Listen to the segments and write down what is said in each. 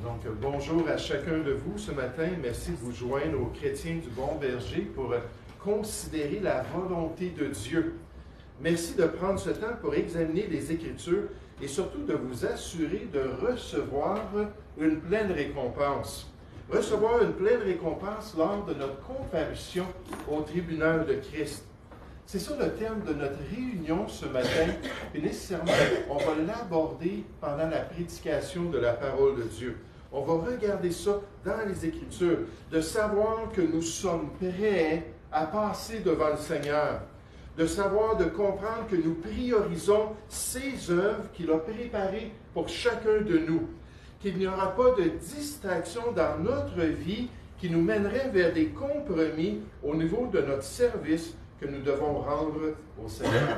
Donc, bonjour à chacun de vous ce matin. Merci de vous joindre aux chrétiens du Bon Berger pour considérer la volonté de Dieu. Merci de prendre ce temps pour examiner les Écritures et surtout de vous assurer de recevoir une pleine récompense. Recevoir une pleine récompense lors de notre comparution au tribunal de Christ. C'est ça le thème de notre réunion ce matin, et nécessairement, on va l'aborder pendant la prédication de la parole de Dieu. On va regarder ça dans les Écritures, de savoir que nous sommes prêts à passer devant le Seigneur, de savoir, de comprendre que nous priorisons ses œuvres qu'il a préparées pour chacun de nous, qu'il n'y aura pas de distraction dans notre vie qui nous mènerait vers des compromis au niveau de notre service que nous devons rendre au Seigneur.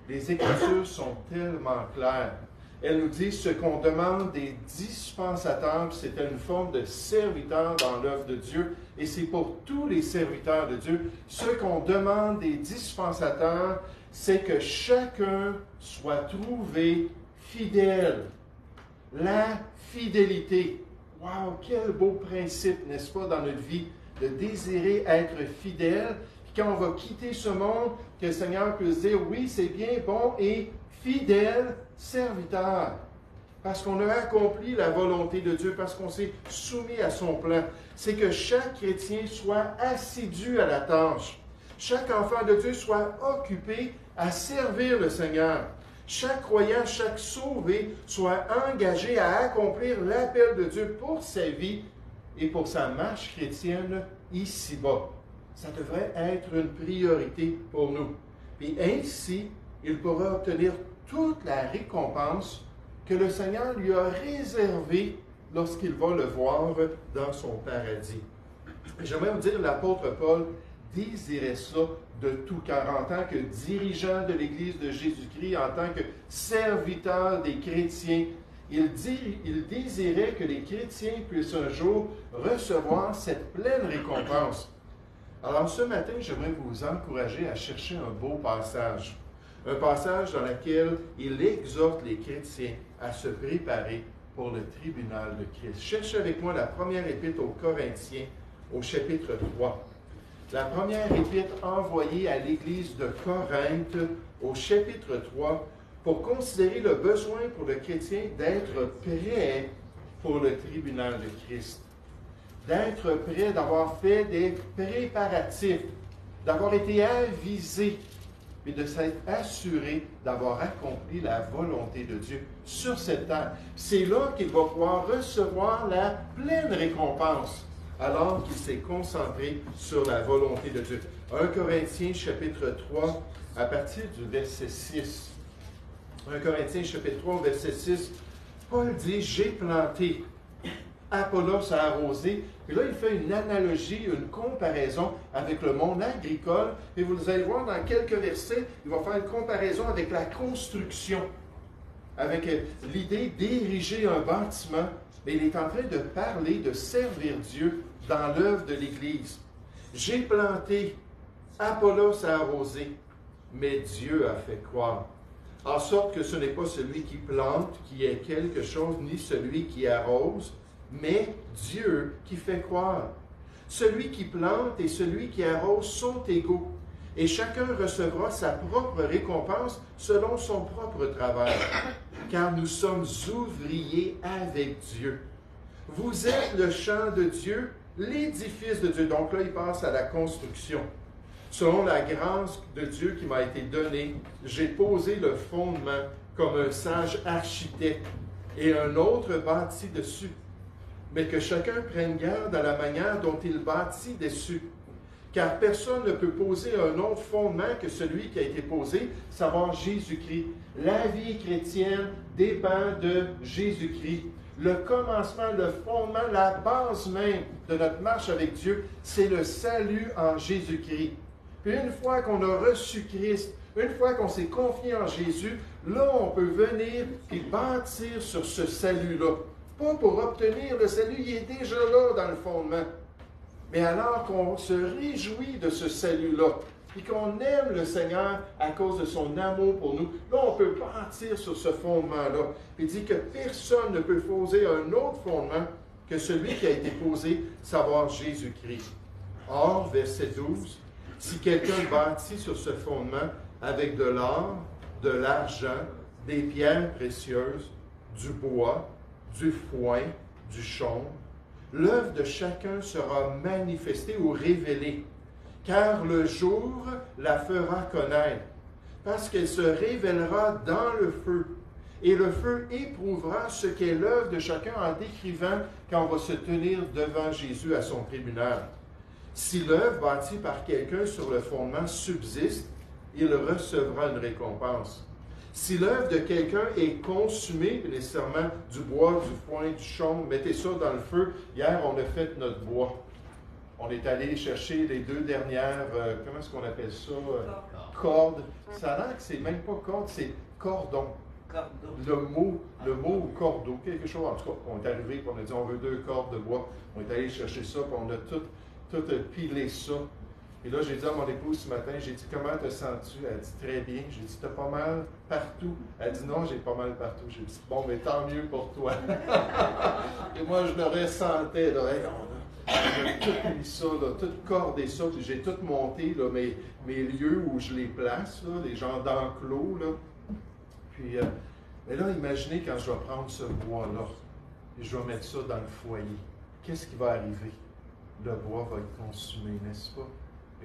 Les Écritures sont tellement claires. Elles nous disent ce qu'on demande des dispensateurs, c'était une forme de serviteur dans l'œuvre de Dieu, et c'est pour tous les serviteurs de Dieu. Ce qu'on demande des dispensateurs, c'est que chacun soit trouvé fidèle. La fidélité. Wow, quel beau principe, n'est-ce pas, dans notre vie, de désirer être fidèle. Puis quand on va quitter ce monde, que le Seigneur puisse dire, oui, c'est bien, bon et fidèle serviteur. Parce qu'on a accompli la volonté de Dieu, parce qu'on s'est soumis à son plan. C'est que chaque chrétien soit assidu à la tâche. Chaque enfant de Dieu soit occupé à servir le Seigneur. Chaque croyant, chaque sauvé soit engagé à accomplir l'appel de Dieu pour sa vie et pour sa marche chrétienne ici-bas. Ça devrait être une priorité pour nous. Et ainsi, il pourra obtenir toute la récompense que le Seigneur lui a réservée lorsqu'il va le voir dans son paradis. J'aimerais vous dire, l'apôtre Paul désirait ça de tout cœur, en tant que dirigeant de l'Église de Jésus-Christ, en tant que serviteur des chrétiens. Il désirait que les chrétiens puissent un jour recevoir cette pleine récompense. Alors ce matin, j'aimerais vous encourager à chercher un beau passage. Un passage dans lequel il exhorte les chrétiens à se préparer pour le tribunal de Christ. Cherchez avec moi la première épître aux Corinthiens, au chapitre 3. La première épître envoyée à l'Église de Corinthe, au chapitre 3, pour considérer le besoin pour le chrétien d'être prêt pour le tribunal de Christ. D'être prêt, d'avoir fait des préparatifs, d'avoir été avisé, et de s'être assuré d'avoir accompli la volonté de Dieu sur cette terre. C'est là qu'il va pouvoir recevoir la pleine récompense, alors qu'il s'est concentré sur la volonté de Dieu. 1 Corinthiens chapitre 3, à partir du verset 6. 1 Corinthiens chapitre 3, verset 6, Paul dit « J'ai planté, Apollos a arrosé ». Et là, il fait une analogie, une comparaison avec le monde agricole. Et vous allez voir dans quelques versets, il va faire une comparaison avec la construction, avec l'idée d'ériger un bâtiment. Mais il est en train de parler, de servir Dieu dans l'œuvre de l'Église. J'ai planté, Apollos a arrosé, mais Dieu a fait croire. En sorte que ce n'est pas celui qui plante qui est quelque chose, ni celui qui arrose, mais Dieu qui fait croire. Celui qui plante et celui qui arrose sont égaux, et chacun recevra sa propre récompense selon son propre travail, car nous sommes ouvriers avec Dieu. Vous êtes le champ de Dieu, l'édifice de Dieu. Donc là, il passe à la construction. Selon la grâce de Dieu qui m'a été donnée, j'ai posé le fondement comme un sage architecte, et un autre bâtit dessus. Mais que chacun prenne garde à la manière dont il bâtit dessus. Car personne ne peut poser un autre fondement que celui qui a été posé, savoir Jésus-Christ. La vie chrétienne dépend de Jésus-Christ. Le commencement, le fondement, la base même de notre marche avec Dieu, c'est le salut en Jésus-Christ. Puis une fois qu'on a reçu Christ, une fois qu'on s'est confié en Jésus, là on peut venir et bâtir sur ce salut-là. Pas pour obtenir le salut, il est déjà là dans le fondement. Mais alors qu'on se réjouit de ce salut-là, puis qu'on aime le Seigneur à cause de son amour pour nous, là, on peut partir sur ce fondement-là. Il dit que personne ne peut poser un autre fondement que celui qui a été posé, savoir Jésus-Christ. Or, verset 12, si quelqu'un bâtit sur ce fondement avec de l'or, de l'argent, des pierres précieuses, du bois, du foin, du chaume, l'œuvre de chacun sera manifestée ou révélée, car le jour la fera connaître, parce qu'elle se révélera dans le feu. Et le feu éprouvera ce qu'est l'œuvre de chacun en décrivant quand on va se tenir devant Jésus à son tribunal. Si l'œuvre bâtie par quelqu'un sur le fondement subsiste, il recevra une récompense. Si l'œuvre de quelqu'un est consumée, nécessairement du bois, du foin, du chaume, mettez ça dans le feu. Hier, on a fait notre bois. On est allé chercher les 2 dernières, comment est-ce qu'on appelle ça? Cordes. Ça a l'air que c'est même pas corde, c'est cordon. Le mot cordeau, quelque chose. En tout cas, on est arrivé et on a dit on veut 2 cordes de bois. On est allé chercher ça et on a tout pilé ça. Et là, j'ai dit à mon épouse ce matin, j'ai dit comment te sens-tu? Elle dit très bien. J'ai dit t'as pas mal partout? Elle dit non, j'ai pas mal partout. J'ai dit bon, mais tant mieux pour toi. Et moi, je le ressentais. Là, on a tout mis ça, là, tout cordé ça, puis j'ai tout monté là, mes lieux où je les place, là, les gens d'enclos. Là. Puis, mais là, imaginez quand je vais prendre ce bois-là et je vais mettre ça dans le foyer. Qu'est-ce qui va arriver? Le bois va être consumé, n'est-ce pas?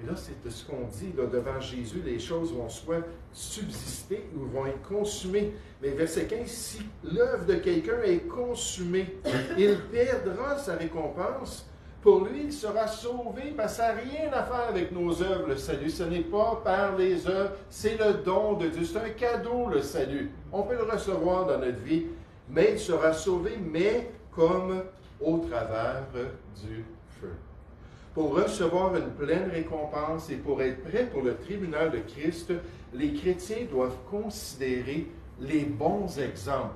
Et là, c'est de ce qu'on dit, là, devant Jésus, les choses vont soit subsister ou vont être consumées. Mais verset 15, si l'œuvre de quelqu'un est consumée, il perdra sa récompense. Pour lui, il sera sauvé, parce que ça n'a rien à faire avec nos œuvres, le salut. Ce n'est pas par les œuvres, c'est le don de Dieu. C'est un cadeau, le salut. On peut le recevoir dans notre vie, mais il sera sauvé, mais comme au travers du feu. Pour recevoir une pleine récompense et pour être prêt pour le tribunal de Christ, les chrétiens doivent considérer les bons exemples.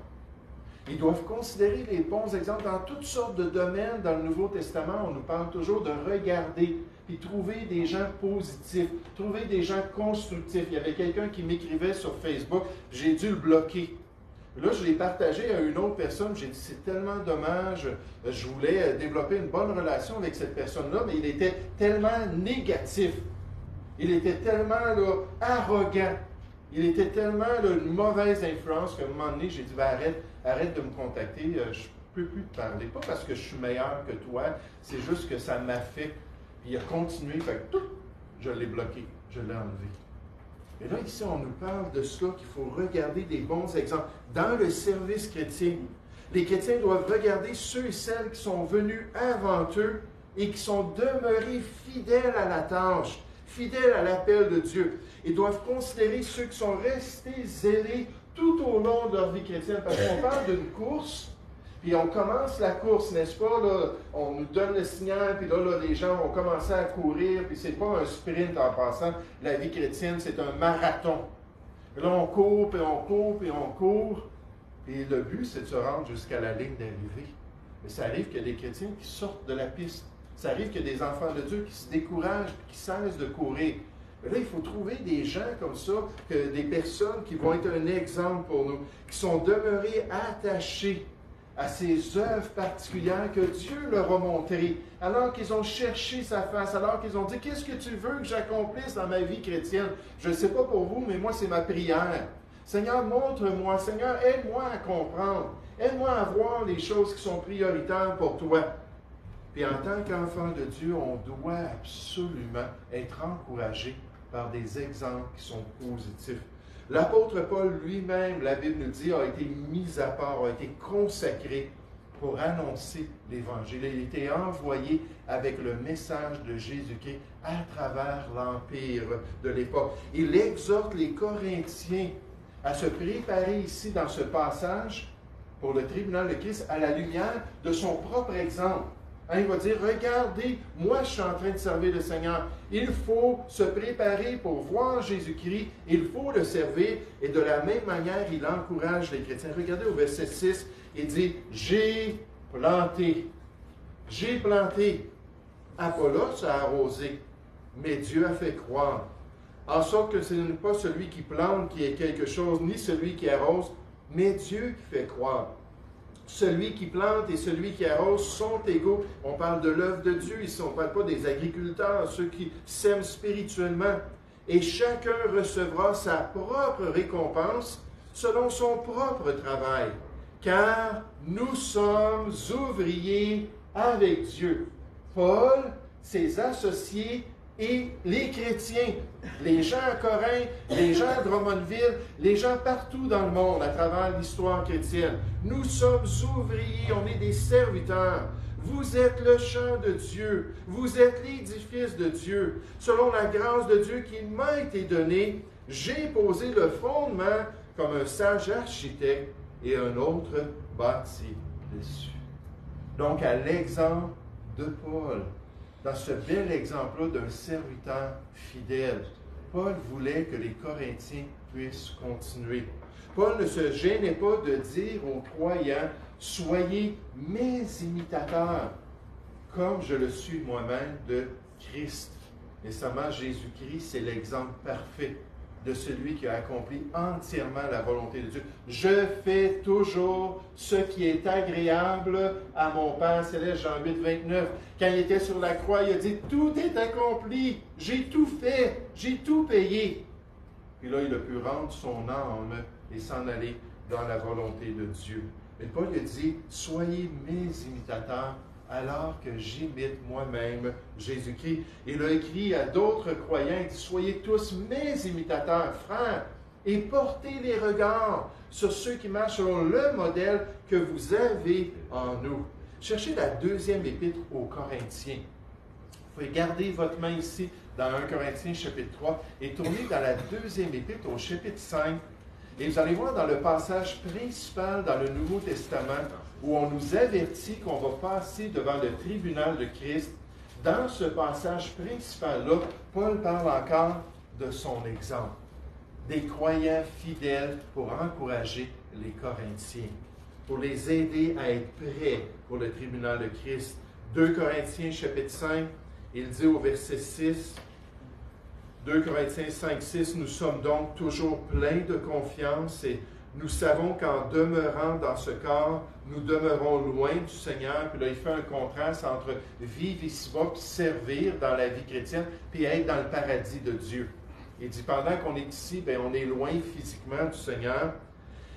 Ils doivent considérer les bons exemples dans toutes sortes de domaines. Dans le Nouveau Testament, on nous parle toujours de regarder, puis trouver des gens positifs, trouver des gens constructifs. Il y avait quelqu'un qui m'écrivait sur Facebook, j'ai dû le bloquer. Là, je l'ai partagé à une autre personne, j'ai dit, c'est tellement dommage, je voulais développer une bonne relation avec cette personne-là, mais il était tellement négatif, il était tellement là, arrogant, il était tellement là, une mauvaise influence qu'à un moment donné, j'ai dit, ben, arrête de me contacter, je ne peux plus te parler, pas parce que je suis meilleur que toi, c'est juste que ça m'affecte. Puis il a continué, fait que tout, je l'ai bloqué, je l'ai enlevé. Et là, ici, on nous parle de cela, qu'il faut regarder des bons exemples. Dans le service chrétien, les chrétiens doivent regarder ceux et celles qui sont venus avant eux et qui sont demeurés fidèles à la tâche, fidèles à l'appel de Dieu. Ils doivent considérer ceux qui sont restés zélés tout au long de leur vie chrétienne. Parce qu'on parle d'une course, puis on commence la course, n'est-ce pas? Là, on nous donne le signal, puis là, les gens vont commencer à courir, puis c'est pas un sprint en passant. La vie chrétienne, c'est un marathon. Et là, on court, puis on court, puis on court. Et le but, c'est de se rendre jusqu'à la ligne d'arrivée. Mais ça arrive qu'il y a des chrétiens qui sortent de la piste. Ça arrive qu'il y a des enfants de Dieu qui se découragent, qui cessent de courir. Mais là, il faut trouver des gens comme ça, des personnes qui vont être un exemple pour nous, qui sont demeurés attachés à ces œuvres particulières que Dieu leur a montrées, alors qu'ils ont cherché sa face, alors qu'ils ont dit « Qu'est-ce que tu veux que j'accomplisse dans ma vie chrétienne? Je ne sais pas pour vous, mais moi, c'est ma prière. Seigneur, montre-moi. Seigneur, aide-moi à comprendre. Aide-moi à voir les choses qui sont prioritaires pour toi. » Puis en tant qu'enfant de Dieu, on doit absolument être encouragé par des exemples qui sont positifs. L'apôtre Paul lui-même, la Bible nous dit, a été mis à part, a été consacré pour annoncer l'Évangile. Il a été envoyé avec le message de Jésus-Christ à travers l'Empire de l'époque. Il exhorte les Corinthiens à se préparer ici dans ce passage pour le tribunal de Christ à la lumière de son propre exemple. Il va dire, regardez, moi je suis en train de servir le Seigneur. Il faut se préparer pour voir Jésus-Christ, il faut le servir. Et de la même manière, il encourage les chrétiens. Regardez au verset 6, il dit, j'ai planté. Apollos a arrosé, mais Dieu a fait croire. en sorte que ce n'est pas celui qui plante qui est quelque chose, ni celui qui arrose, mais Dieu qui fait croire. Celui qui plante et celui qui arrose sont égaux. On parle de l'œuvre de Dieu ici, on ne parle pas des agriculteurs, ceux qui sèment spirituellement. Et chacun recevra sa propre récompense selon son propre travail, car nous sommes ouvriers avec Dieu. Paul, ses associés et les chrétiens, les gens à Corinthe, les gens à Drummondville, les gens partout dans le monde à travers l'histoire chrétienne. Nous sommes ouvriers, on est des serviteurs. Vous êtes le champ de Dieu, vous êtes l'édifice de Dieu. Selon la grâce de Dieu qui m'a été donnée, j'ai posé le fondement comme un sage architecte et un autre bâti dessus. Donc, à l'exemple de Paul, dans ce bel exemple-là d'un serviteur fidèle, Paul voulait que les Corinthiens puissent continuer. Paul ne se gênait pas de dire aux croyants, « Soyez mes imitateurs, comme je le suis moi-même de Christ. » Et seulement Jésus-Christ, c'est l'exemple parfait de celui qui a accompli entièrement la volonté de Dieu. Je fais toujours ce qui est agréable à mon Père céleste, Jean 8, 29. Quand il était sur la croix, il a dit, tout est accompli, j'ai tout fait, j'ai tout payé. Puis là, il a pu rendre son âme et s'en aller dans la volonté de Dieu. Et Paul a dit, soyez mes imitateurs, alors que j'imite moi-même Jésus-Christ. Il a écrit à d'autres croyants, il dit, soyez tous mes imitateurs, frères, et portez les regards sur ceux qui marchent selon le modèle que vous avez en nous. Cherchez la deuxième épître aux Corinthiens. Vous pouvez garder votre main ici dans 1 Corinthiens chapitre 3 et tourner dans la deuxième épître au chapitre 5. Et vous allez voir dans le passage principal dans le Nouveau Testament où on nous avertit qu'on va passer devant le tribunal de Christ. Dans ce passage principal-là, Paul parle encore de son exemple, des croyants fidèles pour encourager les Corinthiens, pour les aider à être prêts pour le tribunal de Christ. 2 Corinthiens chapitre 5, il dit au verset 6, 2 Corinthiens 5, 6, nous sommes donc toujours pleins de confiance et nous savons qu'en demeurant dans ce corps, nous demeurons loin du Seigneur. Puis là, il fait un contraste entre vivre ici-bas, puis servir dans la vie chrétienne, puis être dans le paradis de Dieu. Il dit, pendant qu'on est ici, bien, on est loin physiquement du Seigneur.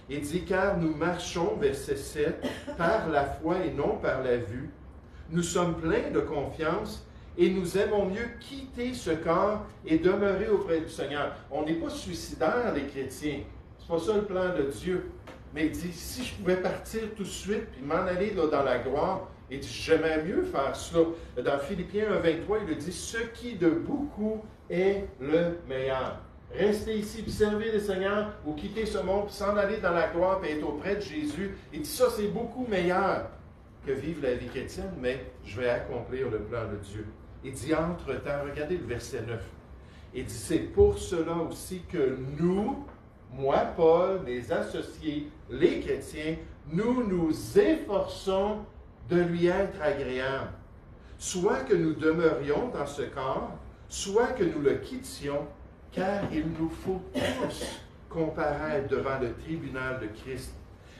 Il dit, car nous marchons, verset 7, par la foi et non par la vue. Nous sommes pleins de confiance et nous aimons mieux quitter ce corps et demeurer auprès du Seigneur. On n'est pas suicidaires, les chrétiens. C'est pas ça le plan de Dieu. Mais il dit, si je pouvais partir tout de suite puis m'en aller là, dans la gloire, il dit, j'aimerais mieux faire cela. Dans Philippiens 1, 23, il dit, ce qui de beaucoup est le meilleur. Rester ici puis servir le Seigneur ou quitter ce monde puis s'en aller dans la gloire puis être auprès de Jésus. Il dit, ça c'est beaucoup meilleur que vivre la vie chrétienne, mais je vais accomplir le plan de Dieu. Il dit, entre-temps, regardez le verset 9. Il dit, c'est pour cela aussi que nous, moi, Paul, les associés, les chrétiens, nous nous efforçons de lui être agréables. Soit que nous demeurions dans ce corps, soit que nous le quittions, car il nous faut tous comparaître devant le tribunal de Christ,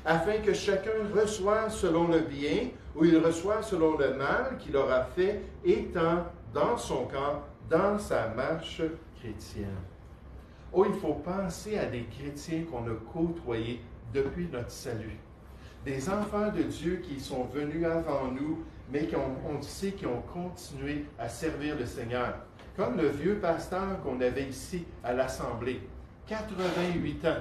afin que chacun reçoive selon le bien ou il reçoive selon le mal qu'il aura fait, étant dans son corps, dans sa marche chrétienne. Oh, il faut penser à des chrétiens qu'on a côtoyés depuis notre salut. Des enfants de Dieu qui sont venus avant nous, mais on sait qui ont continué à servir le Seigneur. Comme le vieux pasteur qu'on avait ici à l'Assemblée, 88 ans.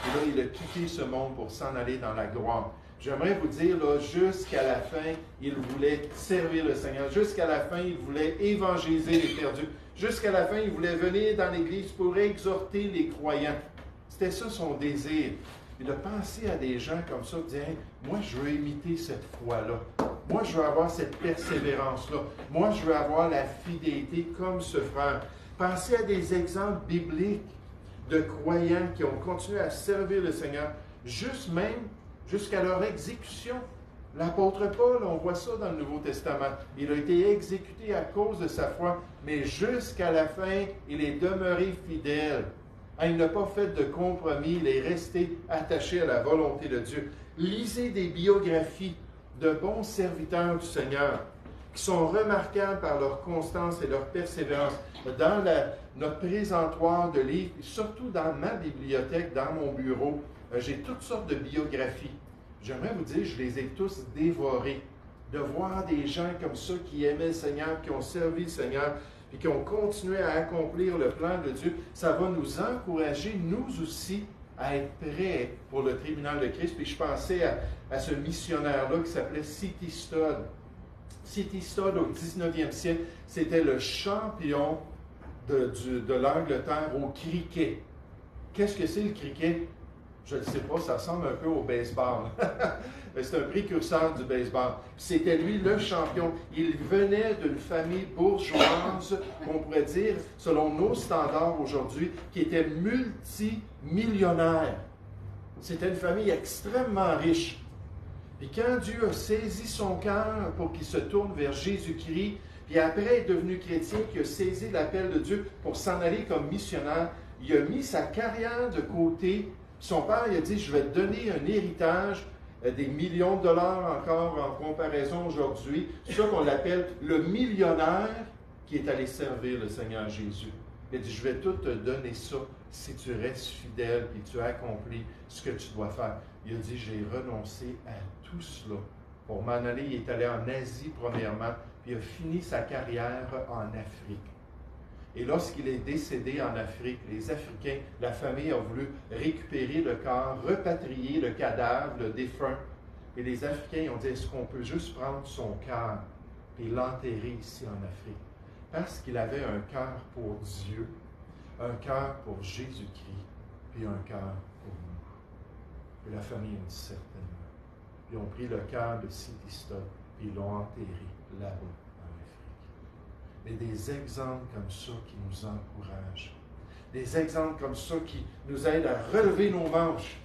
Et là, il a quitté ce monde pour s'en aller dans la gloire. J'aimerais vous dire, là, jusqu'à la fin, il voulait servir le Seigneur. Jusqu'à la fin, il voulait évangéliser les perdus. Jusqu'à la fin, il voulait venir dans l'Église pour exhorter les croyants. C'était ça son désir. Il a pensé à des gens comme ça, disant, hey, moi, je veux imiter cette foi-là. Moi, je veux avoir cette persévérance-là. Moi, je veux avoir la fidélité comme ce frère. Pensez à des exemples bibliques de croyants qui ont continué à servir le Seigneur, juste même jusqu'à leur exécution. L'apôtre Paul, on voit ça dans le Nouveau Testament. Il a été exécuté à cause de sa foi, mais jusqu'à la fin, il est demeuré fidèle. Il n'a pas fait de compromis, il est resté attaché à la volonté de Dieu. Lisez des biographies de bons serviteurs du Seigneur qui sont remarquables par leur constance et leur persévérance. Dans notre présentoir de livres, surtout dans ma bibliothèque, dans mon bureau, j'ai toutes sortes de biographies. J'aimerais vous dire, je les ai tous dévorés. De voir des gens comme ça qui aimaient le Seigneur, qui ont servi le Seigneur, et qui ont continué à accomplir le plan de Dieu, ça va nous encourager, nous aussi, à être prêts pour le tribunal de Christ. Puis je pensais à ce missionnaire-là qui s'appelait C.T. Studd. C.T. Studd, au 19e siècle, c'était le champion de l'Angleterre au cricket. Qu'est-ce que c'est le cricket? Je ne sais pas, ça ressemble un peu au baseball. C'est un précurseur du baseball. C'était lui le champion. Il venait d'une famille bourgeoise, on pourrait dire, selon nos standards aujourd'hui, qui était multimillionnaire. C'était une famille extrêmement riche. Puis quand Dieu a saisi son cœur pour qu'il se tourne vers Jésus-Christ, puis après être devenu chrétien, qu'il a saisi l'appel de Dieu pour s'en aller comme missionnaire, il a mis sa carrière de côté. Son père, il a dit, je vais te donner un héritage, des millions de dollars encore en comparaison aujourd'hui. C'est ça qu'on l'appelle le millionnaire qui est allé servir le Seigneur Jésus. Il a dit, je vais tout te donner ça si tu restes fidèle et tu accomplis ce que tu dois faire. Il a dit, j'ai renoncé à tout cela pour m'en aller. Il est allé en Asie premièrement, puis il a fini sa carrière en Afrique. Et lorsqu'il est décédé en Afrique, les Africains, la famille a voulu récupérer le corps, repatrier le cadavre, le défunt. Et les Africains ont dit, est-ce qu'on peut juste prendre son cœur et l'enterrer ici en Afrique? Parce qu'il avait un cœur pour Dieu, un cœur pour Jésus-Christ, puis un cœur pour nous. Et la famille a dit certainement. Ils ont pris le cœur de C.T. Studd, puis ils l'ont enterré là-bas. Mais des exemples comme ça qui nous encouragent. Des exemples comme ça qui nous aident à relever nos manches,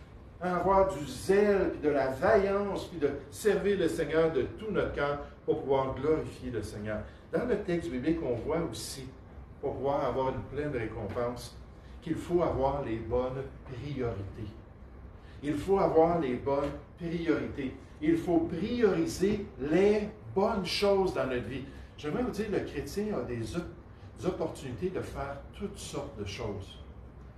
à avoir du zèle, puis de la vaillance, puis de servir le Seigneur de tout notre cœur pour pouvoir glorifier le Seigneur. Dans le texte biblique, on voit aussi, pour pouvoir avoir une pleine récompense, qu'il faut avoir les bonnes priorités. Il faut avoir les bonnes priorités. Il faut prioriser les bonnes choses dans notre vie. J'aimerais vous dire, le chrétien a des opportunités de faire toutes sortes de choses.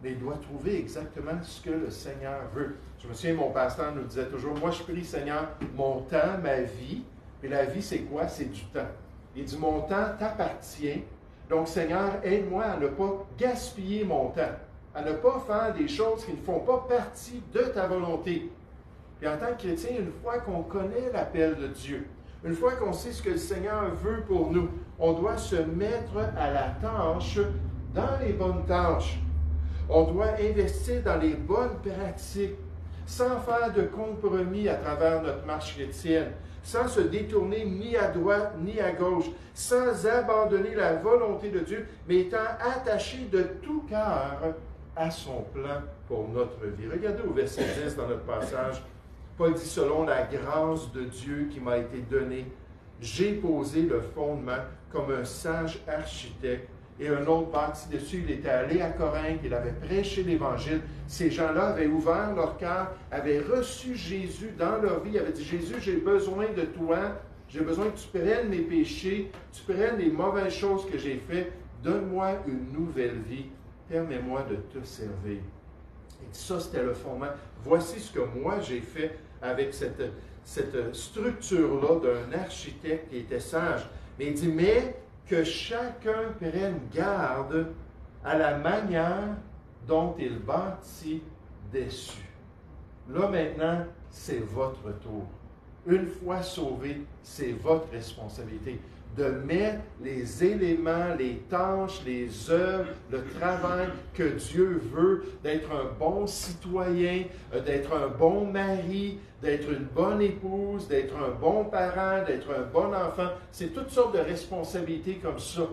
Mais il doit trouver exactement ce que le Seigneur veut. Je me souviens, mon pasteur nous disait toujours, moi je prie, Seigneur, mon temps, ma vie. Et la vie, c'est quoi? C'est du temps. Il dit, mon temps t'appartient. Donc, Seigneur, aide-moi à ne pas gaspiller mon temps, à ne pas faire des choses qui ne font pas partie de ta volonté. Et en tant que chrétien, une fois qu'on connaît l'appel de Dieu, une fois qu'on sait ce que le Seigneur veut pour nous, on doit se mettre à la tâche dans les bonnes tâches. On doit investir dans les bonnes pratiques, sans faire de compromis à travers notre marche chrétienne, sans se détourner ni à droite ni à gauche, sans abandonner la volonté de Dieu, mais étant attaché de tout cœur à son plan pour notre vie. Regardez au verset 10 dans notre passage. Paul dit, selon la grâce de Dieu qui m'a été donnée, j'ai posé le fondement comme un sage architecte. Et un autre bâti dessus, il était allé à Corinthe, il avait prêché l'Évangile. Ces gens-là avaient ouvert leur cœur, avaient reçu Jésus dans leur vie. Ils avaient dit, Jésus, j'ai besoin de toi, j'ai besoin que tu prennes mes péchés, tu prennes les mauvaises choses que j'ai faites, donne-moi une nouvelle vie, permets-moi de te servir. Et ça, c'était le fondement. Voici ce que moi j'ai fait avec cette structure-là d'un architecte qui était sage. Mais il dit, mais que chacun prenne garde à la manière dont il bâtit dessus. Là maintenant, c'est votre tour. Une fois sauvé, c'est votre responsabilité de mettre les éléments, les tâches, les œuvres, le travail que Dieu veut, d'être un bon citoyen, d'être un bon mari, d'être une bonne épouse, d'être un bon parent, d'être un bon enfant. C'est toutes sortes de responsabilités comme ça.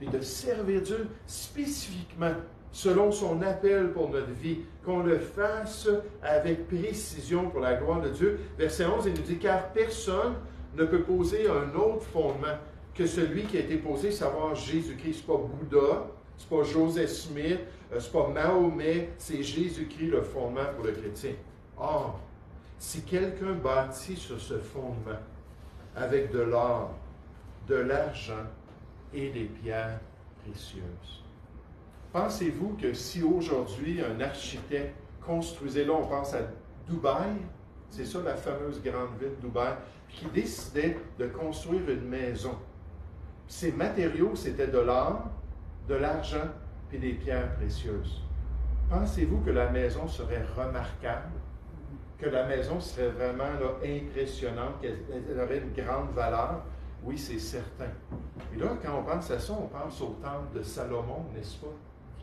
Et de servir Dieu spécifiquement selon son appel pour notre vie, qu'on le fasse avec précision pour la gloire de Dieu. Verset 11, il nous dit, car personne ne peut poser un autre fondement que celui qui a été posé, savoir Jésus-Christ. Ce n'est pas Bouddha, ce n'est pas Joseph Smith, ce n'est pas Mahomet, c'est Jésus-Christ le fondement pour le chrétien. Or, si quelqu'un bâtit sur ce fondement avec de l'or, de l'argent et des pierres précieuses. Pensez-vous que si aujourd'hui un architecte construisait, là on pense à Dubaï, c'est ça la fameuse grande ville de Dubaï, qui décidait de construire une maison. Ces matériaux, c'était de l'or, de l'argent et des pierres précieuses. Pensez-vous que la maison serait remarquable? Que la maison serait vraiment là, impressionnante, qu'elle aurait une grande valeur? Oui, c'est certain. Et là, quand on pense à ça, on pense au temple de Salomon, n'est-ce pas?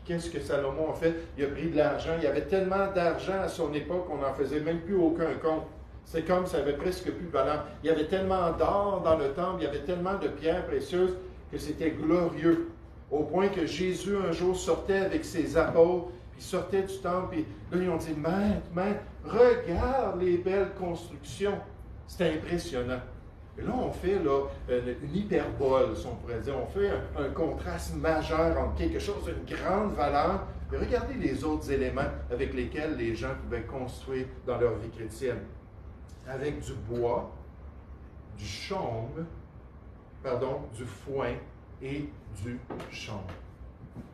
Qu'est-ce que Salomon a fait? Il a pris de l'argent. Il y avait tellement d'argent à son époque qu'on n'en faisait même plus aucun compte. C'est comme ça avait presque plus de valeur. Il y avait tellement d'or dans le temple, il y avait tellement de pierres précieuses que c'était glorieux. Au point que Jésus, un jour, sortait avec ses apôtres, puis sortait du temple, et là, ils ont dit, Maître, regarde les belles constructions. C'était impressionnant. Et là, on fait là, une hyperbole, si on pourrait dire. On fait un contraste majeur entre quelque chose d'une grande valeur et regardez les autres éléments avec lesquels les gens pouvaient construire dans leur vie chrétienne. Avec du bois, du chaume, du foin et du chanvre.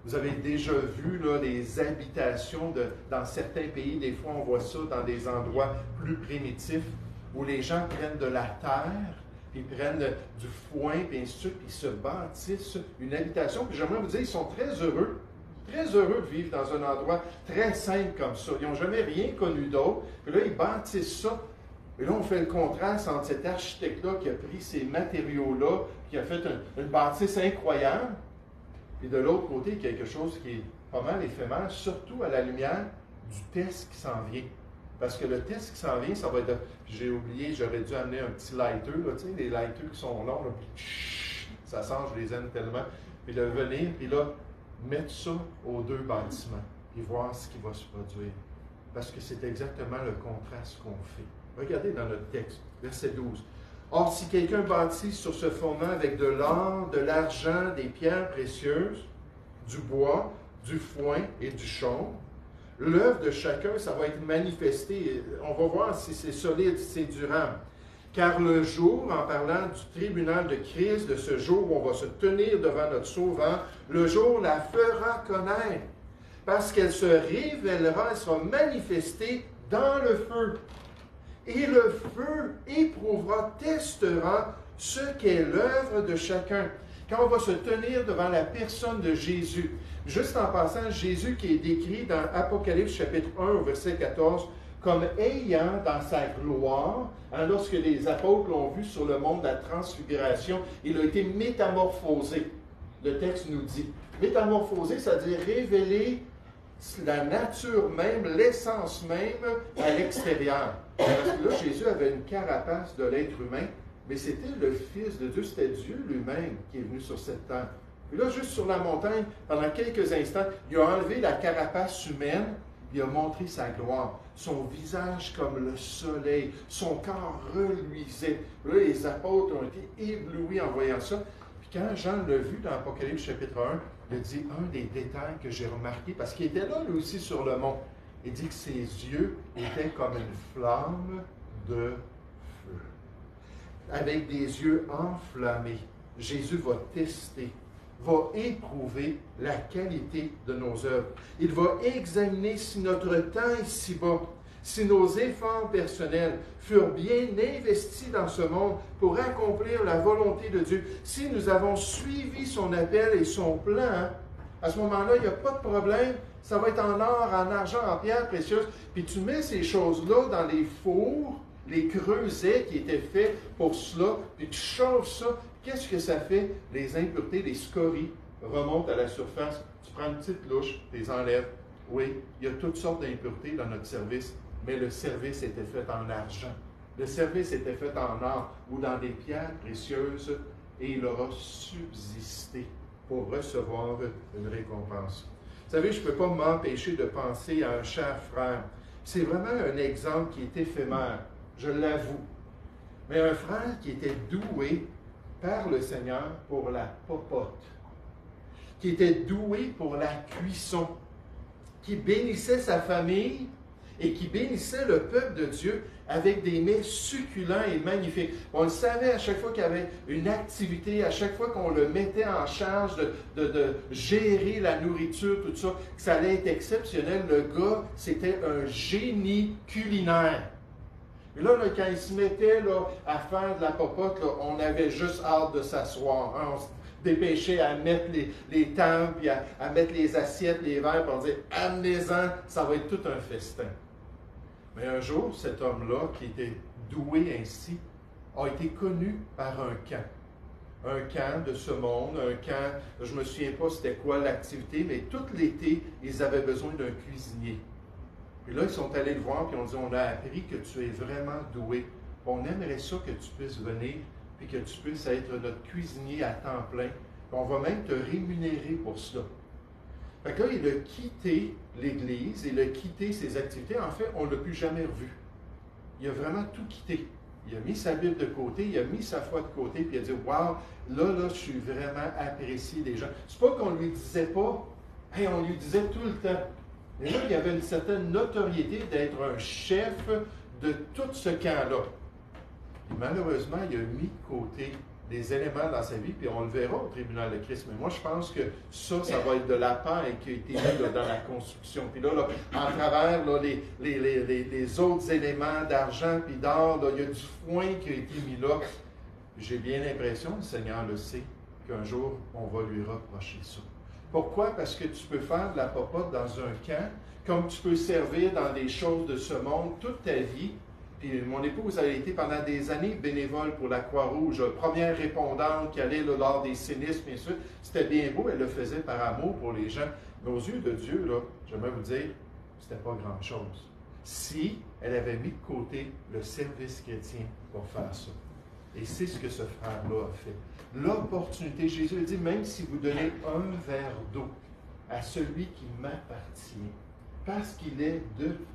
Vous avez déjà vu là, les habitations dans certains pays, des fois on voit ça dans des endroits plus primitifs, où les gens prennent de la terre, puis ils prennent du foin, puis ainsi de suite, puis ils se bâtissent une habitation. Puis j'aimerais vous dire, ils sont très heureux de vivre dans un endroit très simple comme ça. Ils n'ont jamais rien connu d'autre. Puis là, ils bâtissent ça. Et là, on fait le contraste entre cet architecte-là qui a pris ces matériaux-là, qui a fait une bâtisse incroyable, et de l'autre côté, quelque chose qui est pas mal éphémère, surtout à la lumière du test qui s'en vient. Parce que le test qui s'en vient, ça va être... J'ai oublié, j'aurais dû amener un petit lighter, là, tu sais, les lighters qui sont longs, là, puis ça sent, je les aime tellement. Puis de venir, puis là, mettre ça aux deux bâtiments, puis voir ce qui va se produire. Parce que c'est exactement le contraste qu'on fait. Regardez dans notre texte, verset 12. Or, si quelqu'un bâtit sur ce fondement avec de l'or, de l'argent, des pierres précieuses, du bois, du foin et du chaume, l'œuvre de chacun, ça va être manifesté. On va voir si c'est solide, si c'est durable. Car le jour, en parlant du tribunal de Christ, de ce jour où on va se tenir devant notre Sauveur, le jour la fera connaître. Parce qu'elle se révélera, elle sera manifestée dans le feu. Et le feu éprouvera, testera ce qu'est l'œuvre de chacun. Quand on va se tenir devant la personne de Jésus, juste en passant, Jésus qui est décrit dans Apocalypse chapitre 1 au verset 14, comme ayant dans sa gloire, lorsque les apôtres l'ont vu sur le mont de la transfiguration, il a été métamorphosé. Le texte nous dit, métamorphosé, c'est-à-dire révéler la nature même, l'essence même à l'extérieur. Parce que là, Jésus avait une carapace de l'être humain, mais c'était le Fils de Dieu, c'était Dieu lui-même qui est venu sur cette terre. Et là, juste sur la montagne, pendant quelques instants, il a enlevé la carapace humaine, il a montré sa gloire. Son visage comme le soleil, son corps reluisait. Là, les apôtres ont été éblouis en voyant ça. Puis quand Jean l'a vu dans Apocalypse chapitre 1, il dit un des détails que j'ai remarqué, parce qu'il était là lui aussi sur le mont. Il dit que ses yeux étaient comme une flamme de feu. Avec des yeux enflammés, Jésus va tester, va éprouver la qualité de nos œuvres. Il va examiner si notre temps ici-bas, si nos efforts personnels furent bien investis dans ce monde pour accomplir la volonté de Dieu, si nous avons suivi son appel et son plan, à ce moment-là, il n'y a pas de problème. Ça va être en or, en argent, en pierres précieuses. Puis tu mets ces choses-là dans les fours, les creusets qui étaient faits pour cela, puis tu chauffes ça. Qu'est-ce que ça fait? Les impuretés, les scories remontent à la surface. Tu prends une petite louche, tu les enlèves. Oui, il y a toutes sortes d'impuretés dans notre service, mais le service était fait en argent. Le service était fait en or ou dans des pierres précieuses et il aura subsisté pour recevoir une récompense. Vous savez, je ne peux pas m'empêcher de penser à un cher frère. C'est vraiment un exemple qui est éphémère, je l'avoue. Mais un frère qui était doué par le Seigneur pour la popote, qui était doué pour la cuisson, qui bénissait sa famille et qui bénissait le peuple de Dieu avec des mets succulents et magnifiques. On le savait à chaque fois qu'il y avait une activité, à chaque fois qu'on le mettait en charge de gérer la nourriture, tout ça, que ça allait être exceptionnel. Le gars, c'était un génie culinaire. Et là, quand il se mettait à faire de la popote, on avait juste hâte de s'asseoir. Hein? On se dépêchait à mettre les tables, puis à mettre les assiettes, les verres, puis on disait « amenez-en, ça va être tout un festin ». Mais un jour, cet homme-là, qui était doué ainsi, a été connu par un camp. Un camp de ce monde, un camp, je ne me souviens pas c'était quoi l'activité, mais tout l'été, ils avaient besoin d'un cuisinier. Et là, ils sont allés le voir, puis on dit, on a appris que tu es vraiment doué. On aimerait ça que tu puisses venir, puis que tu puisses être notre cuisinier à temps plein. Puis on va même te rémunérer pour cela. Fait que là, il a quitté l'Église, il a quitté ses activités. En fait, on ne l'a plus jamais revu. Il a vraiment tout quitté. Il a mis sa Bible de côté, il a mis sa foi de côté, puis il a dit, « Wow, là, je suis vraiment apprécié des gens. » C'est pas qu'on lui disait pas, « Hey, on lui disait tout le temps. » Mais là, il y avait une certaine notoriété d'être un chef de tout ce camp-là. Et malheureusement, il a mis de côté des éléments dans sa vie, puis on le verra au tribunal de Christ. Mais moi, je pense que ça va être de la paille qui a été mis dans la construction. Puis là, en travers les autres éléments d'argent puis d'or, il y a du foin qui a été mis là. J'ai bien l'impression, le Seigneur le sait, qu'un jour, on va lui reprocher ça. Pourquoi? Parce que tu peux faire de la popote dans un camp, comme tu peux servir dans des choses de ce monde toute ta vie. Puis mon épouse a été pendant des années bénévole pour la Croix-Rouge, première répondante qui allait lors des sinistres, bien sûr. C'était bien beau, elle le faisait par amour pour les gens. Mais aux yeux de Dieu, là, j'aimerais vous dire, c'était pas grand-chose. Si elle avait mis de côté le service chrétien pour faire ça. Et c'est ce que ce frère-là a fait. L'opportunité, Jésus a dit, même si vous donnez un verre d'eau à celui qui m'appartient, parce qu'il est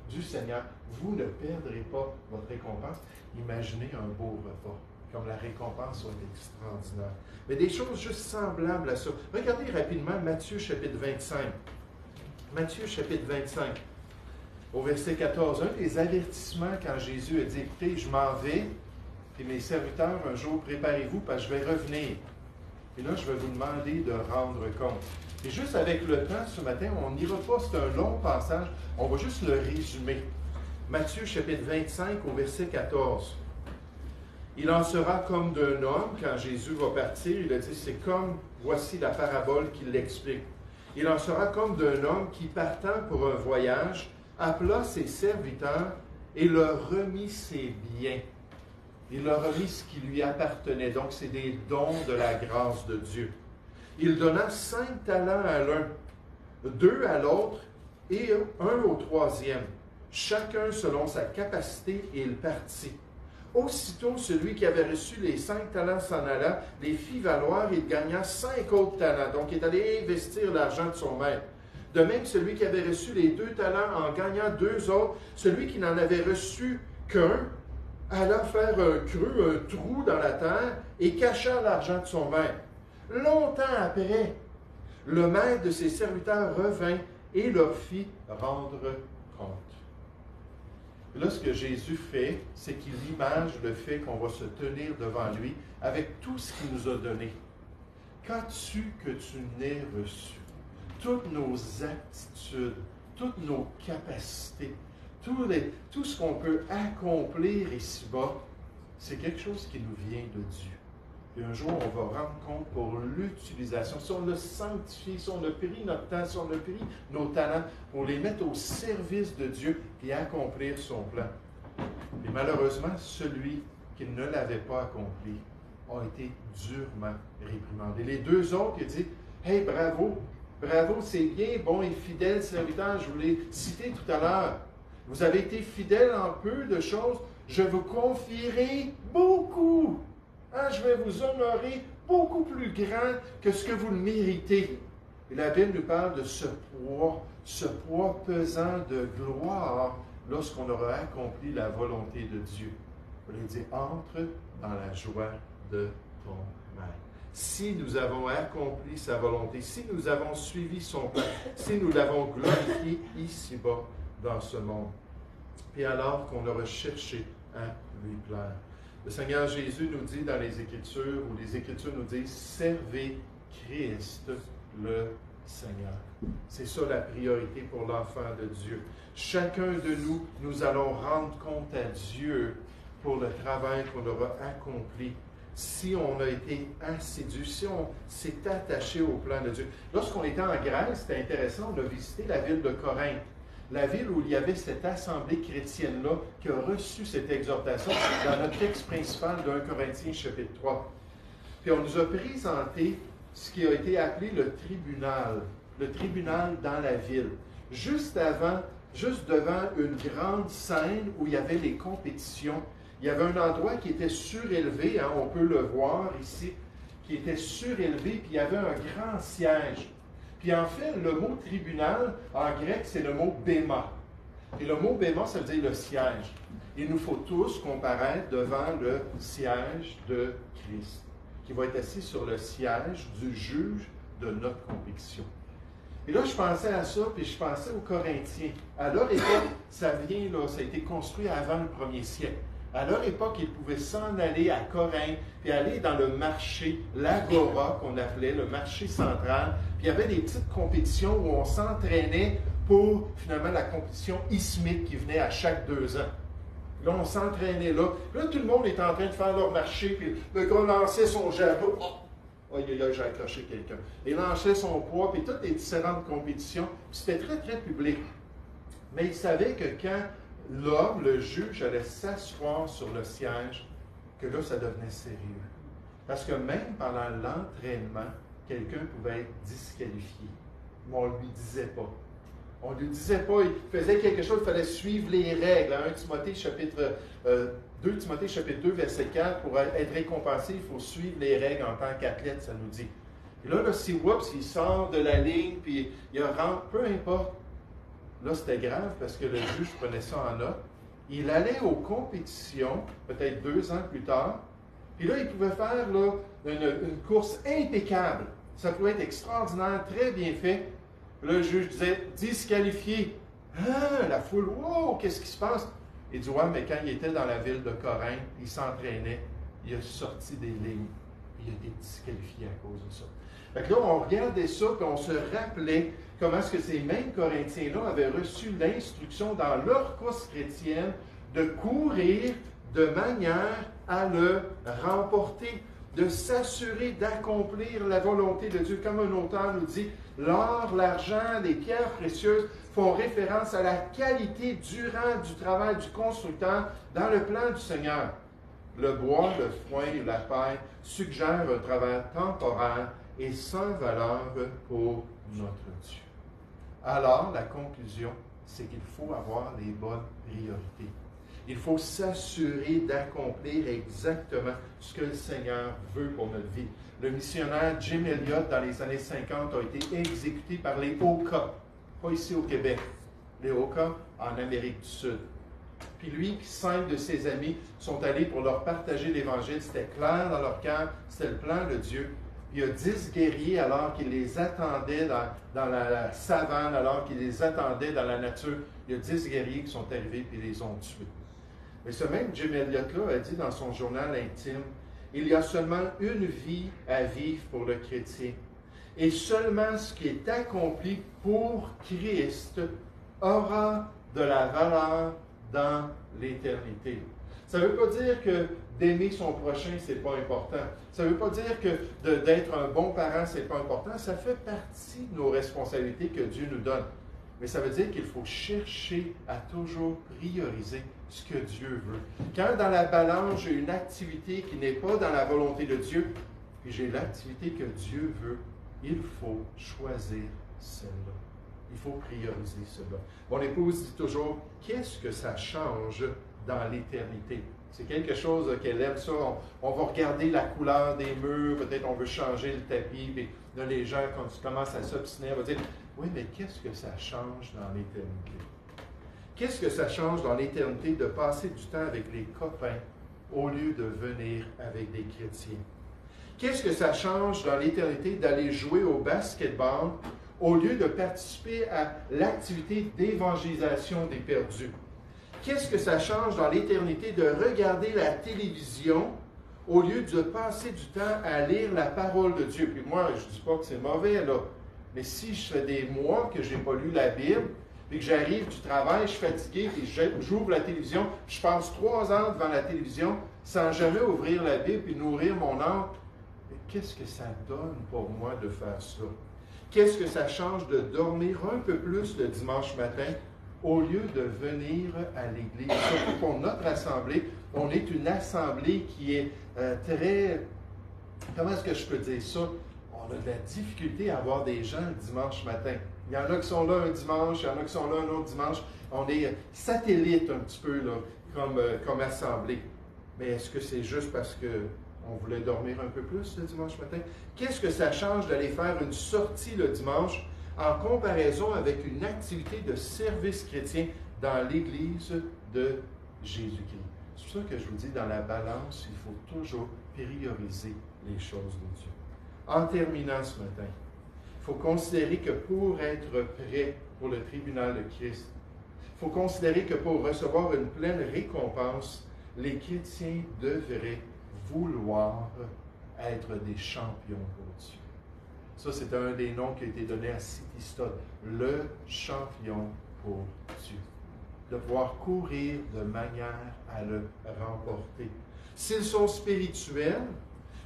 du Seigneur, vous ne perdrez pas votre récompense. Imaginez un beau repas, comme la récompense va être extraordinaire. Mais des choses juste semblables à ça. Regardez rapidement Matthieu chapitre 25. Matthieu chapitre 25, au verset 14. Un des avertissements quand Jésus a dit, écoutez, je m'en vais, et mes serviteurs, un jour, préparez-vous parce que je vais revenir. Et là, je vais vous demander de rendre compte. Et juste avec le temps, ce matin, on n'ira pas, c'est un long passage, on va juste le résumer. Matthieu chapitre 25 au verset 14. Il en sera comme d'un homme, quand Jésus va partir, il a dit, c'est comme, voici la parabole qui l'explique. Il en sera comme d'un homme qui, partant pour un voyage, appela ses serviteurs et leur remit ses biens. Il leur a mis ce qui lui appartenait. Donc, c'est des dons de la grâce de Dieu. Il donna 5 talents à l'un, 2 à l'autre et 1 au troisième, chacun selon sa capacité, et il partit. Aussitôt, celui qui avait reçu les 5 talents s'en alla, les fit valoir, et il gagna 5 autres talents. Donc, il est allé investir l'argent de son maître. De même, celui qui avait reçu les 2 talents en gagnant 2 autres, celui qui n'en avait reçu qu'un, alla faire un creux, un trou dans la terre et cacha l'argent de son maître. Longtemps après, le maître de ses serviteurs revint et leur fit rendre compte. Là, ce que Jésus fait, c'est qu'il image le fait qu'on va se tenir devant lui avec tout ce qu'il nous a donné. Qu'as-tu que tu n'aies reçu? Toutes nos aptitudes, toutes nos capacités, tout ce qu'on peut accomplir ici-bas, c'est quelque chose qui nous vient de Dieu. Et un jour, on va rendre compte pour l'utilisation. Si on l'a sanctifié, si on a pris notre temps, si on a pris nos talents pour les mettre au service de Dieu et accomplir son plan. Et malheureusement, celui qui ne l'avait pas accompli a été durement réprimandé. Les 2 autres, il dit, « Hey, bravo, bravo, c'est bien, bon et fidèle serviteur, je vous l'ai cité tout à l'heure. Vous avez été fidèle en peu de choses, je vous confierai beaucoup. Je vais vous honorer beaucoup plus grand que ce que vous le méritez. » Et la Bible nous parle de ce poids pesant de gloire lorsqu'on aura accompli la volonté de Dieu. On lui dit, entre dans la joie de ton maître. Si nous avons accompli sa volonté, si nous avons suivi son plan, si nous l'avons glorifié ici-bas dans ce monde, et alors qu'on aura cherché à lui plaire. Le Seigneur Jésus nous dit dans les Écritures, ou les Écritures nous disent, servez Christ le Seigneur. C'est ça la priorité pour l'enfant de Dieu. Chacun de nous, nous allons rendre compte à Dieu pour le travail qu'on aura accompli. Si on a été assidu, si on s'est attaché au plan de Dieu. Lorsqu'on était en Grèce, c'était intéressant, on a visité la ville de Corinthe. La ville où il y avait cette assemblée chrétienne-là qui a reçu cette exhortation dans notre texte principal d'1 Corinthiens chapitre 3. Puis on nous a présenté ce qui a été appelé le tribunal dans la ville. Juste devant une grande scène où il y avait les compétitions, il y avait un endroit qui était surélevé, hein, on peut le voir ici, qui était surélevé, puis il y avait un grand siège. Puis en fait, le mot tribunal, en grec, c'est le mot béma. Et le mot béma, ça veut dire le siège. Il nous faut tous comparaître devant le siège de Christ, qui va être assis sur le siège du juge de notre compétition. Et là, je pensais à ça, puis je pensais aux Corinthiens. À leur époque, ça a été construit avant le 1er siècle. À leur époque, ils pouvaient s'en aller à Corinthe, puis aller dans le marché, l'agora qu'on appelait, le marché central. Puis il y avait des petites compétitions où on s'entraînait pour, finalement, la compétition ismique qui venait à chaque 2 ans. Là, on s'entraînait là. Là, tout le monde était en train de faire leur marché, puis le gars lançait son javelot. Oh, j'ai accroché quelqu'un. Il lançait son poids, puis toutes les différentes compétitions. Puis c'était très, très public. Mais il savait que quand l'homme, le juge, allait s'asseoir sur le siège, que là, ça devenait sérieux. Parce que même pendant l'entraînement, quelqu'un pouvait être disqualifié. Mais on ne lui disait pas. On ne lui disait pas, il faisait quelque chose, il fallait suivre les règles. 2 Timothée chapitre 2, verset 4, pour être récompensé, il faut suivre les règles en tant qu'athlète, ça nous dit. Et là, si il sort de la ligne, puis il rentre, peu importe. Là, c'était grave parce que le juge prenait ça en note. Il allait aux compétitions, peut-être 2 ans plus tard, puis là, il pouvait faire là, une course impeccable. Ça pouvait être extraordinaire, très bien fait. Là, le juge disait « disqualifié ». Ah, la foule, wow, qu'est-ce qui se passe? Il dit « ouais, mais quand il était dans la ville de Corinthe, il s'entraînait, il a sorti des lignes, il a été disqualifié à cause de ça. » Fait que là, on regardait ça, puis on se rappelait comment est-ce que ces mêmes Corinthiens-là avaient reçu l'instruction dans leur course chrétienne de courir de manière à le remporter, de s'assurer d'accomplir la volonté de Dieu. Comme un auteur nous dit, l'or, l'argent, les pierres précieuses font référence à la qualité durable du travail du constructeur dans le plan du Seigneur. Le bois, le foin et la paille suggèrent un travail temporaire et sans valeur pour notre Dieu. Alors, la conclusion, c'est qu'il faut avoir les bonnes priorités. Il faut s'assurer d'accomplir exactement ce que le Seigneur veut pour notre vie. Le missionnaire Jim Elliot, dans les années 50, a été exécuté par les Oka, pas ici au Québec, les Oka en Amérique du Sud. Puis lui, 5 de ses amis sont allés pour leur partager l'Évangile. C'était clair dans leur cœur, c'était le plan de Dieu. Puis il y a 10 guerriers alors qu'ils les attendaient dans la savane, alors qu'ils les attendaient dans la nature. Il y a 10 guerriers qui sont arrivés et les ont tués. Mais ce même Jim Elliot-là a dit dans son journal intime, « Il y a seulement une vie à vivre pour le chrétien. Et seulement ce qui est accompli pour Christ aura de la valeur dans l'éternité. » Ça ne veut pas dire que d'aimer son prochain, ce n'est pas important. Ça ne veut pas dire que d'être un bon parent, ce n'est pas important. Ça fait partie de nos responsabilités que Dieu nous donne. Mais ça veut dire qu'il faut chercher à toujours prioriser ce que Dieu veut. Quand dans la balance, j'ai une activité qui n'est pas dans la volonté de Dieu, puis j'ai l'activité que Dieu veut, il faut choisir celle-là. Il faut prioriser cela. Mon épouse dit toujours, qu'est-ce que ça change dans l'éternité? C'est quelque chose qu'elle aime ça. On va regarder la couleur des murs, peut-être on veut changer le tapis, puis là, les gens, quand tu commences à s'obstiner, vont dire « Oui, mais qu'est-ce que ça change dans l'éternité? Qu'est-ce que ça change dans l'éternité de passer du temps avec les copains au lieu de venir avec des chrétiens? Qu'est-ce que ça change dans l'éternité d'aller jouer au basketball au lieu de participer à l'activité d'évangélisation des perdus? Qu'est-ce que ça change dans l'éternité de regarder la télévision au lieu de passer du temps à lire la parole de Dieu? Puis moi, je ne dis pas que c'est mauvais, là, mais si je fais des mois que je n'ai pas lu la Bible, puis que j'arrive du travail, je suis fatigué, puis j'ouvre la télévision, je passe 3 heures devant la télévision sans jamais ouvrir la Bible et nourrir mon âme, mais qu'est-ce que ça donne pour moi de faire ça? Qu'est-ce que ça change de dormir un peu plus le dimanche matin au lieu de venir à l'Église? Surtout pour notre assemblée, on est une assemblée qui est très... Comment est-ce que je peux dire ça? On a de la difficulté à avoir des gens le dimanche matin. Il y en a qui sont là un dimanche, il y en a qui sont là un autre dimanche. On est satellite un petit peu là, comme assemblée. Mais est-ce que c'est juste parce qu'on voulait dormir un peu plus le dimanche matin? Qu'est-ce que ça change d'aller faire une sortie le dimanche en comparaison avec une activité de service chrétien dans l'Église de Jésus-Christ? C'est pour ça que je vous dis, dans la balance, il faut toujours prioriser les choses de Dieu. En terminant ce matin, il faut considérer que pour être prêt pour le tribunal de Christ, il faut considérer que pour recevoir une pleine récompense, les chrétiens devraient vouloir être des champions pour Dieu. Ça, c'est un des noms qui a été donné à Citistode, le champion pour Dieu. De pouvoir courir de manière à le remporter. S'ils sont spirituels,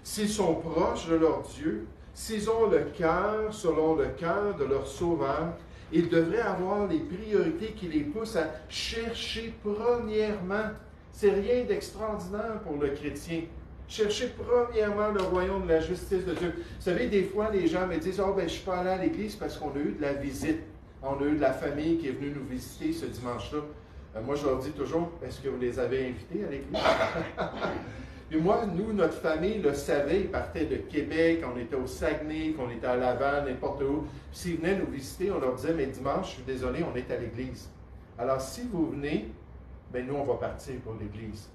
s'ils sont proches de leur Dieu, s'ils ont le cœur selon le cœur de leur Sauveur, ils devraient avoir les priorités qui les poussent à chercher premièrement. C'est rien d'extraordinaire pour le chrétien. Chercher premièrement le royaume de la justice de Dieu. Vous savez, des fois, les gens me disent « Oh, ben, je ne suis pas allé à l'église parce qu'on a eu de la visite. On a eu de la famille qui est venue nous visiter ce dimanche-là. » Moi, je leur dis toujours « Est-ce que vous les avez invités à l'église? » Puis moi, nous, notre famille le savait. Ils partaient de Québec, on était au Saguenay, qu'on était à Laval, n'importe où. Puis s'ils venaient nous visiter, on leur disait « Mais dimanche, je suis désolé, on est à l'église. » Alors, si vous venez, bien, nous, on va partir pour l'église.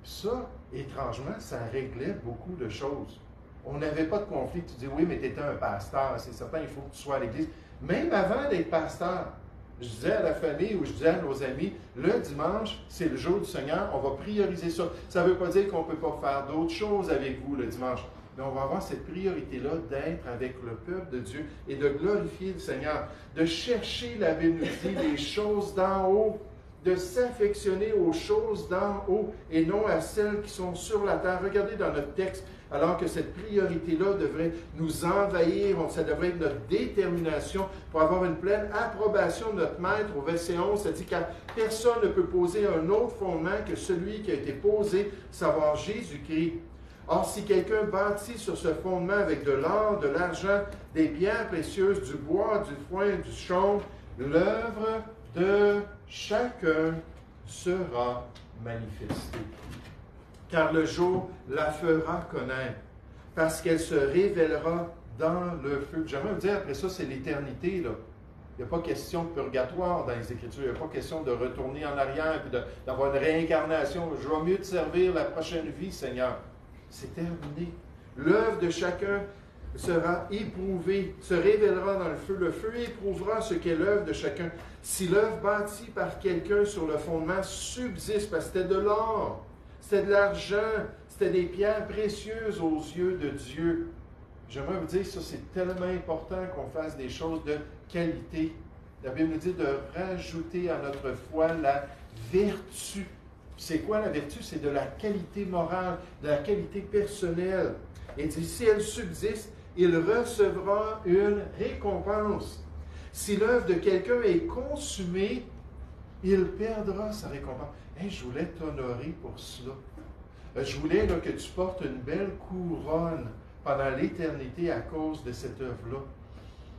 Ça, étrangement, ça réglait beaucoup de choses. On n'avait pas de conflit. Tu dis, oui, mais tu étais un pasteur, c'est certain, il faut que tu sois à l'église. Même avant d'être pasteur, je disais à la famille ou je disais à nos amis, le dimanche, c'est le jour du Seigneur, on va prioriser ça. Ça ne veut pas dire qu'on ne peut pas faire d'autres choses avec vous le dimanche, mais on va avoir cette priorité-là d'être avec le peuple de Dieu et de glorifier le Seigneur, de chercher, la Bible nous dit, les choses d'en haut, de s'affectionner aux choses d'en haut et non à celles qui sont sur la terre. Regardez dans notre texte, alors que cette priorité-là devrait nous envahir, ça devrait être notre détermination pour avoir une pleine approbation de notre Maître. Au verset 11, ça dit « Car personne ne peut poser un autre fondement que celui qui a été posé, savoir Jésus-Christ. Or, si quelqu'un bâtit sur ce fondement avec de l'or, de l'argent, des pierres précieuses, du bois, du foin, du chaume, l'œuvre de chacun sera manifestée. Car le jour la fera connaître, parce qu'elle se révélera dans le feu. » J'aimerais vous dire, après ça, c'est l'éternité, là. Il n'y a pas question de purgatoire dans les Écritures. Il n'y a pas question de retourner en arrière et d'avoir une réincarnation. Je vais mieux te servir la prochaine vie, Seigneur. C'est terminé. L'œuvre de chacun sera éprouvée, se révélera dans le feu. Le feu éprouvera ce qu'est l'œuvre de chacun. Si l'œuvre bâtie par quelqu'un sur le fondement subsiste, parce que c'était de l'or, c'était de l'argent, c'était des pierres précieuses aux yeux de Dieu. J'aimerais vous dire, ça c'est tellement important qu'on fasse des choses de qualité. La Bible nous dit de rajouter à notre foi la vertu. C'est quoi la vertu? C'est de la qualité morale, de la qualité personnelle. Et dit, si elle subsiste, il recevra une récompense. Si l'œuvre de quelqu'un est consumée, il perdra sa récompense. Hey, je voulais t'honorer pour cela. Je voulais là, que tu portes une belle couronne pendant l'éternité à cause de cette œuvre-là.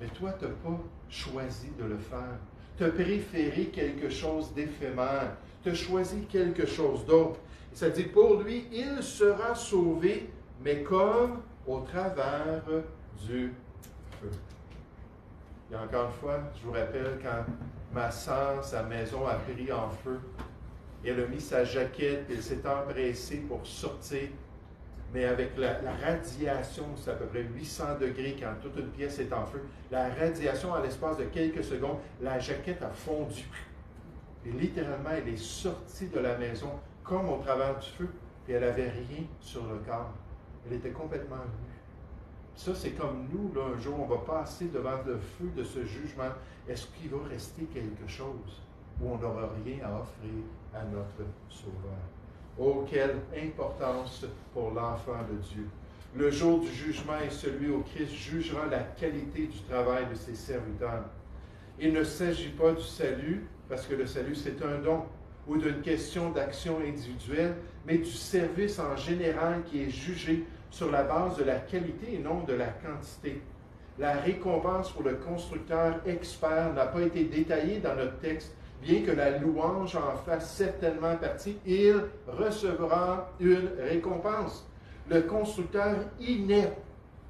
Mais toi, tu n'as pas choisi de le faire. Tu as préféré quelque chose d'éphémère. Tu as choisi quelque chose d'autre. Ça dit, pour lui, il sera sauvé, mais comme au travers du feu. Et encore une fois, je vous rappelle quand ma sœur, sa maison a pris en feu, et elle a mis sa jaquette, et elle s'est empressée pour sortir, mais avec la radiation, c'est à peu près 800 degrés quand toute une pièce est en feu, la radiation, à l'espace de quelques secondes, la jaquette a fondu. Et littéralement, elle est sortie de la maison comme au travers du feu, et elle n'avait rien sur le corps. Elle était complètement nue. Ça, c'est comme nous, là, un jour, on va passer devant le feu de ce jugement. Est-ce qu'il va rester quelque chose où on n'aura rien à offrir à notre Sauveur? Oh, quelle importance pour l'enfant de Dieu! Le jour du jugement est celui où Christ jugera la qualité du travail de ses serviteurs. Il ne s'agit pas du salut, parce que le salut, c'est un don, ou d'une question d'action individuelle, mais du service en général qui est jugé sur la base de la qualité et non de la quantité. La récompense pour le constructeur expert n'a pas été détaillée dans notre texte, bien que la louange en fasse certainement partie. Il recevra une récompense. Le constructeur inepte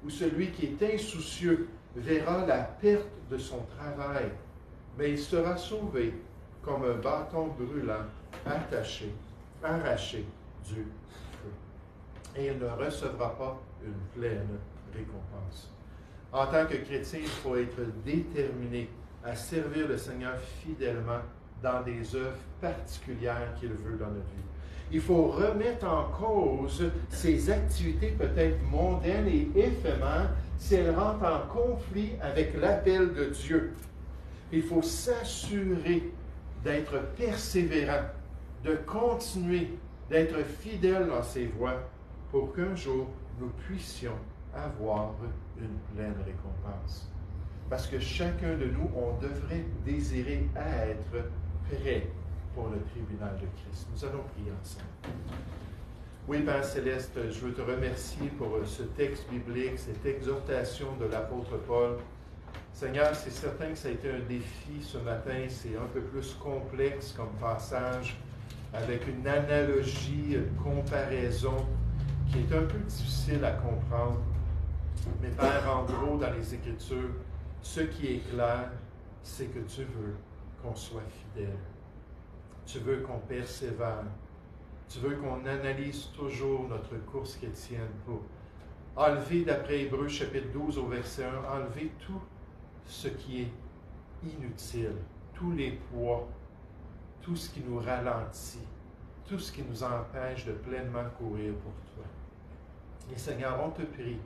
ou celui qui est insoucieux verra la perte de son travail, mais il sera sauvé comme un bâton brûlant, attaché, arraché du feu. Et il ne recevra pas une pleine récompense. En tant que chrétien, il faut être déterminé à servir le Seigneur fidèlement dans des œuvres particulières qu'il veut dans notre vie. Il faut remettre en cause ces activités peut-être mondaines et éphémères si elles rentrent en conflit avec l'appel de Dieu. Il faut s'assurer d'être persévérant, de continuer, d'être fidèle dans ses voies pour qu'un jour nous puissions avoir une pleine récompense. Parce que chacun de nous, on devrait désirer être prêt pour le tribunal de Christ. Nous allons prier ensemble. Oui, Père Céleste, je veux te remercier pour ce texte biblique, cette exhortation de l'apôtre Paul. Seigneur, c'est certain que ça a été un défi ce matin, c'est un peu plus complexe comme passage, avec une analogie, une comparaison qui est un peu difficile à comprendre. Mais Père, en gros, dans les Écritures, ce qui est clair, c'est que tu veux qu'on soit fidèle. Tu veux qu'on persévère. Tu veux qu'on analyse toujours notre course chrétienne pour enlever, d'après Hébreux chapitre 12 au verset 1, enlever tout ce qui est inutile, tous les poids, tout ce qui nous ralentit, tout ce qui nous empêche de pleinement courir pour toi. Et Seigneur, on te prie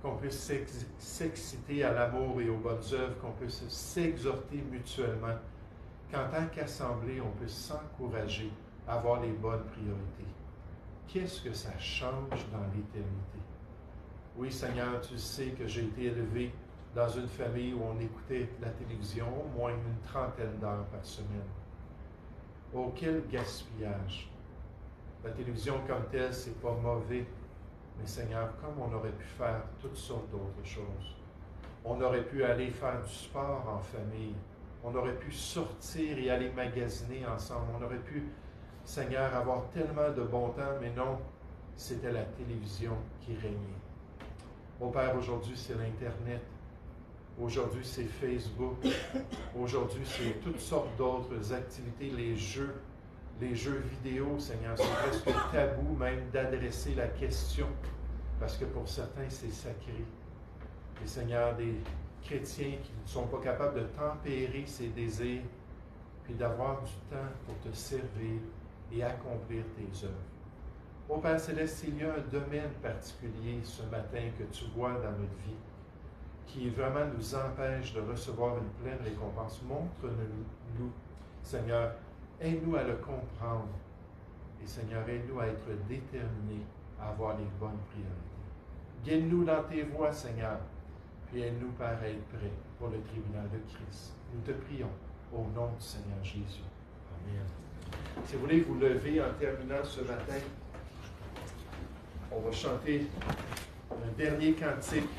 qu'on puisse s'exciter à l'amour et aux bonnes œuvres, qu'on puisse s'exhorter mutuellement, qu'en tant qu'assemblée, on puisse s'encourager à avoir les bonnes priorités. Qu'est-ce que ça change dans l'éternité? Oui, Seigneur, tu sais que j'ai été élevé dans une famille où on écoutait la télévision au moins une trentaine d'heures par semaine. Oh, quel gaspillage! La télévision comme telle, c'est pas mauvais, mais Seigneur, comme on aurait pu faire toutes sortes d'autres choses. On aurait pu aller faire du sport en famille. On aurait pu sortir et aller magasiner ensemble. On aurait pu, Seigneur, avoir tellement de bon temps, mais non, c'était la télévision qui régnait. Mon Père, aujourd'hui, c'est l'Internet. Aujourd'hui, c'est Facebook. Aujourd'hui, c'est toutes sortes d'autres activités, les jeux vidéo, Seigneur. C'est presque tabou même d'adresser la question, parce que pour certains, c'est sacré. Et Seigneur, des chrétiens qui ne sont pas capables de tempérer ces désirs, puis d'avoir du temps pour te servir et accomplir tes œuvres. Ô Père Céleste, il y a un domaine particulier ce matin que tu vois dans notre vie, qui vraiment nous empêche de recevoir une pleine récompense. Montre-nous, Seigneur, aide-nous à le comprendre. Et Seigneur, aide-nous à être déterminés à avoir les bonnes priorités. Guide-nous dans tes voies, Seigneur, puis aide-nous, Père, à être prêts pour le tribunal de Christ. Nous te prions au nom du Seigneur Jésus. Amen. Si vous voulez vous lever en terminant ce matin, on va chanter un dernier cantique.